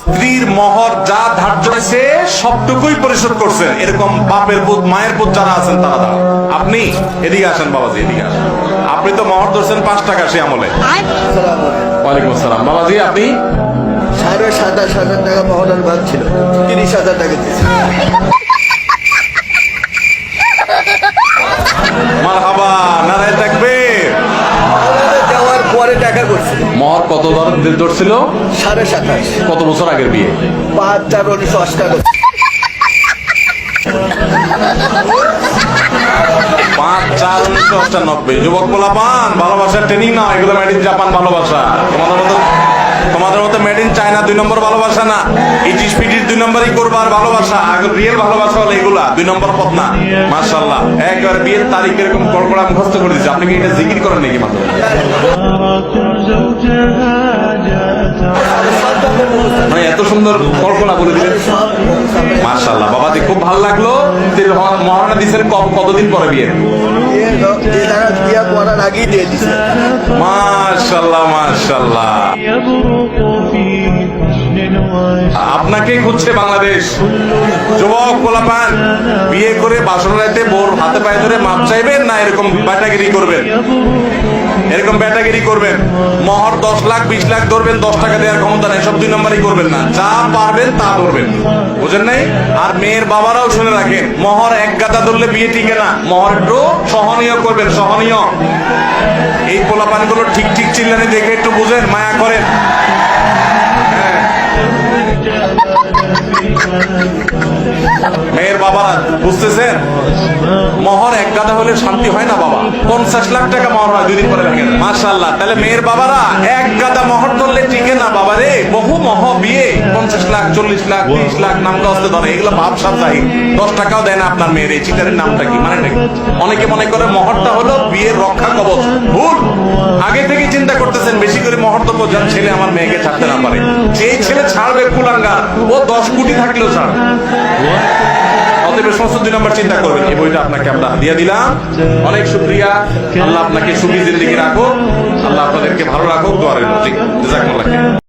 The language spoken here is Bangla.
স্ত্রীর মহর যা ধার্য হয়েছে সবটুকুই পরিশোধ করছেন, এরকম বাপের পুত মায়ের পুত যারা আছেন তারা দাঁড়ান। আপনি এদিকে আসেন বাবাজি, এদিকে আসেন। আপনি তো মহর ধরছেন 5 টাকা সে আমলে। ওয়ালাইকুম আসসালাম। বাবাজি আপনি 27,500 টাকা মহরের বাদ ছিল, 30,000 টাকা দিয়েছে। মারহাবা, নারায়ে তাকবীর। দেওয়ার পরে টাকা করছে মহর কত ধরছিল? 27,500। কত বছর আগের বিয়ে? 5/4/1998। 5/4/1998। যুবক পোলাপান, ভালোবাসার ট্রেনিং না, এগুলো মেড ইন জাপান ভালোবাসা। তোমাদের মতো মেড ইন চায়না 2 নম্বর ভালোবাসা না। ইটিস পিটিস 2 নম্বরই করবার ভালোবাসা। রিয়েল ভালোবাসা হলো এগুলা, 2 নম্বর পথ না। মাশাআল্লাহ, একবার বিয়ের তারিখ এরকম কড়কড়া মুখস্থ করে দিচ্ছে। আপনি কি এটা জিকির করেন নাকি মাত্র? মানে এত সুন্দর কল্পনা বলে দিলেন, মাশাআল্লাহ। বাবাজি খুব ভালো লাগলো। মহারণা দিচ্ছেন কতদিন পরে বিয়ে? বিয়ে করার আগেই দিয়ে দিচ্ছে। মাশাআল্লাহ মাশাআল্লাহ। আপনাকেই খুঁজছে বাংলাদেশ। যুবক পোলাপান, বিয়ে করে বাসর রাতে বোর হাতে পায়ে ধরে মাপ চাইবেন না এরকম ব্যাটাগিরি করবেন? এরকম ব্যাটাগিরি করবেন। মহর 10 লাখ 20 লাখ ধরবেন, 10 টাকা দেওয়ার ক্ষমতা নেই, সব 2 নম্বরই করবেন না। যা পারবেন তা ধরবেন, বুঝেন নাই? আর মেয়ের বাবারাও শুনে রাখেন, মহর 1 গাদা ধরলে বিয়ে টিকে না। মহর একটু সহনীয় করবেন, সহনীয়। এই পোলাপান গুলো ঠিক ঠিক চিল্লানি দেখে একটু বুঝেন, মায়া করেন। মেয়ের বাবারা বুঝতেছেন, মহর 1 গাদা হলে শান্তি হয় না বাবা। 50 লাখ টাকা মহর হয়, 2 দিন পরে ভেঙে যায়। মাশাআল্লাহ। তাহলে মেয়ের বাবারা 1 গাদা মহর ধরলে টিকে না বাবা রে। বহু মহ বিয়ে 50 লাখ 40 লাখ 30 লাখ নামটা আসতে ধরে, এগুলো ভাবসাব জাহির। 10 টাকাও দেয় না আপনার মেয়ের। এই চিটারের নামটা কি মানে নাকি? অনেকে মনে করে মহরটা হলো বিয়ের রক্ষা কবচ। ভুল। আগে থেকে চিন্তা করতেছেন বেশি করে মহর দেবো যার ছেলে আমার মেয়েকে ছাড়তে না পারে। যেই ছেলে ছাড়বে কুলাঙ্গার, ও 10 কোটি থাকলেও ছাড়। অতএব সমস্ত 2 নম্বর চিন্তা করবেন। এই বইটা আপনাকে আমরা দিয়ে দিলাম। অনেক শুকরিয়া। আল্লাহ আপনাকে সুখী জিন্দেগি রাখুক, আল্লাহ আপনাদেরকে ভালো রাখুক। দোয়া রইল। জি, জাযাকুমুল্লাহ।